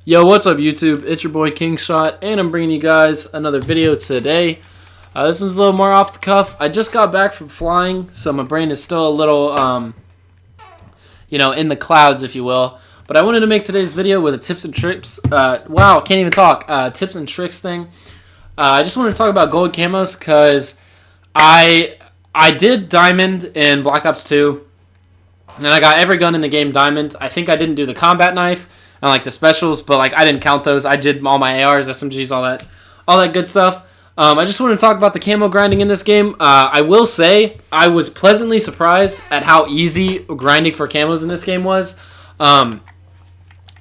Yo, what's up YouTube? It's your boy Kingshot, and I'm bringing you guys another video today. This one's a little more off the cuff. I just got back from flying, so my brain is still a little, in the clouds, if you will. But I wanted to make today's video with a tips and tricks. Wow, can't even talk. Tips and tricks thing. I just wanted to talk about gold camos because I did diamond in Black Ops 2, and I got every gun in the game diamond. I think I didn't do the combat knife and like the specials, but like I didn't count those. I did all my ARs, SMGs, all that good stuff. I just want to talk about the camo grinding in this game. I will say I was pleasantly surprised at how easy grinding for camos in this game was.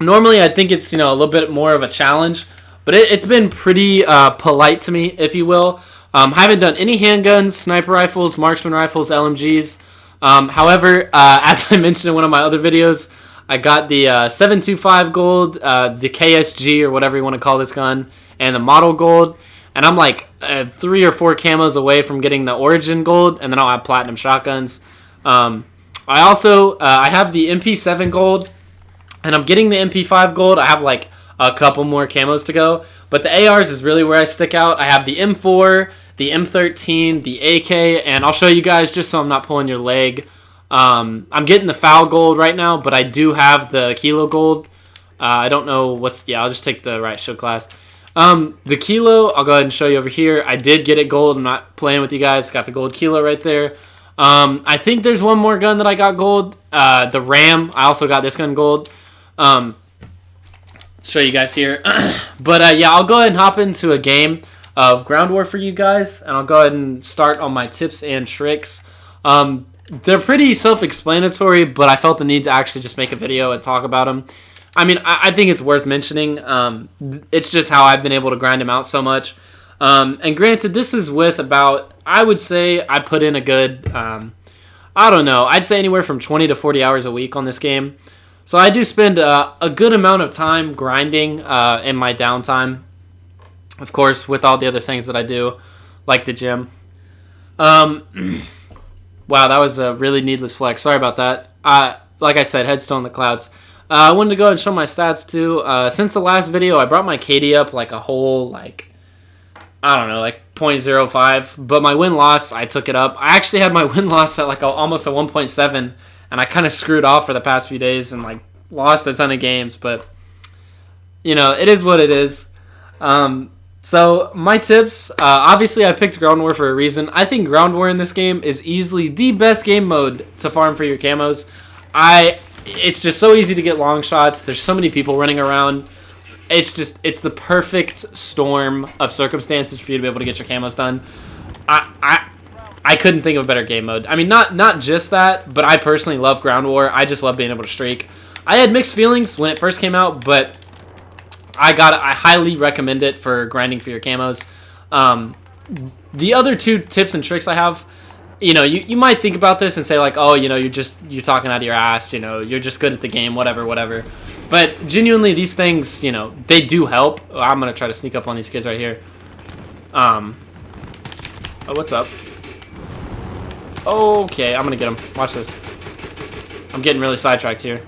Normally I think it's a little bit more of a challenge, but it's been pretty polite to me, if you will. I haven't done any handguns, sniper rifles, marksman rifles, LMGs. However, as I mentioned in one of my other videos, I got the 725 gold, the KSG or whatever you want to call this gun, and the model gold. And I'm like 3 or 4 camos away from getting the origin gold, and then I'll have platinum shotguns. I also I have the MP7 gold, and I'm getting the MP5 gold. I have like a couple more camos to go, but the ARs is really where I stick out. I have the M4, the M13, the AK, and I'll show you guys just so I'm not pulling your leg. I'm getting the foul gold right now, but I do have the kilo gold. I don't know I'll just take the right shield class. The kilo, I'll go ahead and show you over here. I did get it gold. I'm not playing with you guys. Got the gold kilo right there. I think there's one more gun that I got gold. The Ram, I also got this gun gold. Show you guys here. But yeah, I'll go ahead and hop into a game of ground war for you guys, and I'll go ahead and start on my tips and tricks. They're pretty self-explanatory, but I felt the need to actually just make a video and talk about them. I mean, I think it's worth mentioning. It's just how I've been able to grind them out so much. And granted, this is with about, I would say I put in a good, I don't know, I'd say anywhere from 20 to 40 hours a week on this game. So I do spend a good amount of time grinding in my downtime. Of course, with all the other things that I do, like the gym. Wow, that was a really needless flex. Sorry about that. Like I said, head's still in the clouds. I wanted to go ahead and show my stats too. Since the last video, I brought my KD up like a whole, like 0.05. But my win-loss, I took it up. I actually had my win-loss at like almost a 1.7. And I kind of screwed off for the past few days and like lost a ton of games. But, it is what it is. So my tips, obviously I picked Ground War for a reason. I think Ground War in this game is easily the best game mode to farm for your camos. It's just so easy to get long shots. There's so many people running around. It's the perfect storm of circumstances for you to be able to get your camos done. I couldn't think of a better game mode. I mean, not just that, but I personally love Ground War. I just love being able to streak. I had mixed feelings when it first came out, but I highly recommend it for grinding for your camos. The other 2 tips and tricks I have, you might think about this and say like, oh, you're talking out of your ass, you're just good at the game, whatever. But genuinely, these things, they do help. I'm gonna try to sneak up on these kids right here. Oh, what's up? Okay, I'm gonna get him. Watch this. I'm getting really sidetracked here.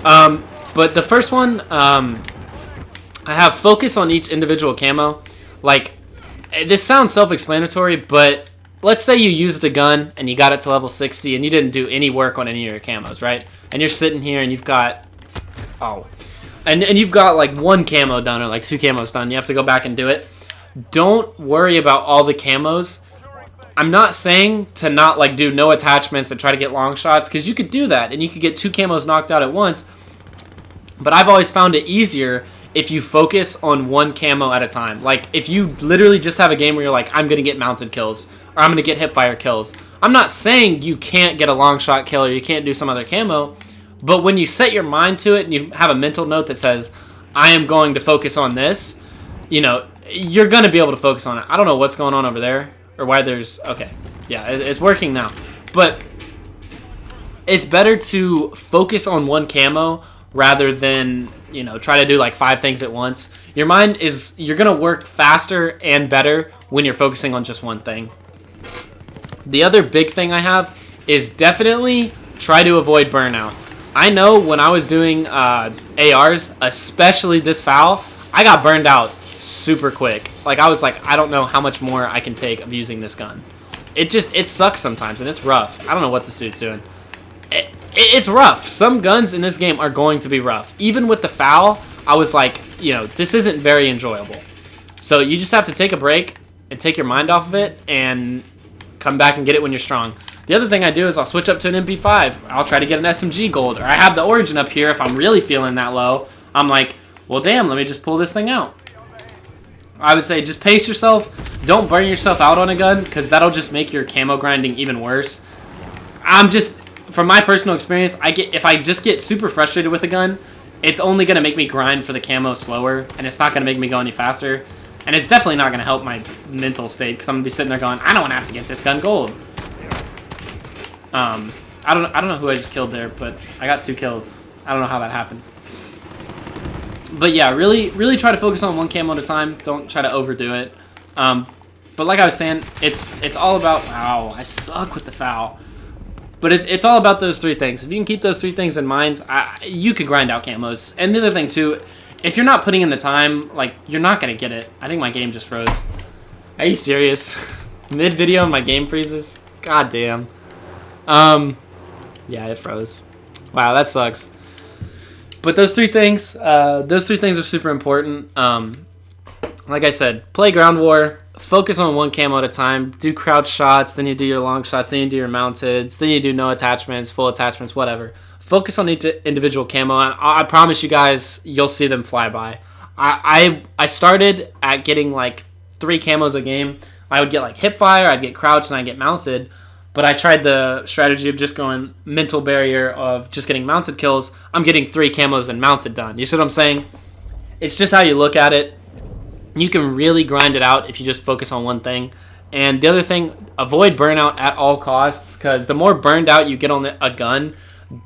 But the first one, I have focus on each individual camo. Like, this sounds self-explanatory, but let's say you used a gun and you got it to level 60 and you didn't do any work on any of your camos, right? And you're sitting here and you've got, and you've got like 1 camo done or like 2 camos done. You have to go back and do it. Don't worry about all the camos. I'm not saying to not like do no attachments and try to get long shots, because you could do that and you could get 2 camos knocked out at once. But I've always found it easier if you focus on 1 camo at a time. Like, if you literally just have a game where you're like, I'm going to get mounted kills, or I'm going to get hipfire kills. I'm not saying you can't get a long shot kill or you can't do some other camo, but when you set your mind to it and you have a mental note that says, I am going to focus on this, you're going to be able to focus on it. I don't know what's going on over there, or why there's, okay. Yeah, it's working now. But it's better to focus on 1 camo rather than, try to do like 5 things at once. You're going to work faster and better when you're focusing on just 1 thing. The other big thing I have is definitely try to avoid burnout. I know when I was doing ARs, especially this FAL, I got burned out super quick. Like, I was like, I don't know how much more I can take of using this gun. It sucks sometimes, and it's rough. I don't know what this dude's doing. It's rough. Some guns in this game are going to be rough. Even with the FAL, I was like, you know, this isn't very enjoyable. So you just have to take a break and take your mind off of it and come back and get it when you're strong. The other thing I do is I'll switch up to an MP5. I'll try to get an SMG gold. Or I have the Origin up here if I'm really feeling that low. I'm like, well, damn, let me just pull this thing out. I would say just pace yourself. Don't burn yourself out on a gun, because that'll just make your camo grinding even worse. From my personal experience, if I just get super frustrated with a gun, it's only going to make me grind for the camo slower, and it's not going to make me go any faster. And it's definitely not going to help my mental state, because I'm going to be sitting there going, I don't want to have to get this gun gold. I don't know who I just killed there, but I got 2 kills. I don't know how that happened. But yeah, really try to focus on one camo at a time. Don't try to overdo it. But like I was saying, it's all about... Wow, I suck with the FAL. But it's all about those 3 things. If you can keep those 3 things in mind, you can grind out camos. And the other thing, too, if you're not putting in the time, like, you're not going to get it. I think my game just froze. Are you serious? Mid-video and my game freezes? God damn. Yeah, it froze. Wow, that sucks. But those 3 things are super important. Like I said, play ground war. Focus on one camo at a time. Do crouch shots, then you do your long shots, then you do your mounteds, then you do no attachments, full attachments, whatever. Focus on each individual camo. I promise you guys, you'll see them fly by. I started at getting like 3 camos a game. I would get like hip fire, I'd get crouch, and I'd get mounted. But I tried the strategy of just going mental barrier of just getting mounted kills. I'm getting 3 camos and mounted done. You see what I'm saying? It's just how you look at it. You can really grind it out if you just focus on one thing. And the other thing, avoid burnout at all costs, because the more burned out you get on a gun,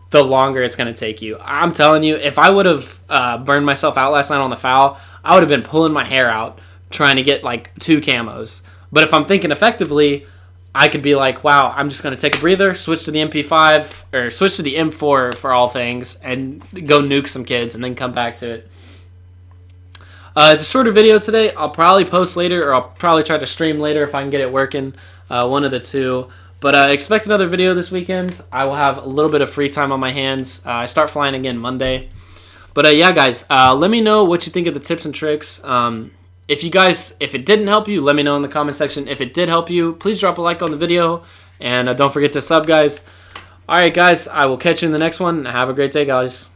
the longer it's going to take you. I'm telling you, if I would have burned myself out last night on the FAL, I would have been pulling my hair out trying to get like 2 camos. But if I'm thinking effectively, I could be like, wow, I'm just going to take a breather, switch to the MP5, or switch to the M4 for all things, and go nuke some kids, and then come back to it. It's a shorter video today. I'll probably post later, or I'll probably try to stream later if I can get it working. One of the 2. But expect another video this weekend. I will have a little bit of free time on my hands. I start flying again Monday. But yeah, guys, let me know what you think of the tips and tricks. If it didn't help you, let me know in the comment section. If it did help you, please drop a like on the video. And don't forget to sub, guys. All right, guys, I will catch you in the next one. Have a great day, guys.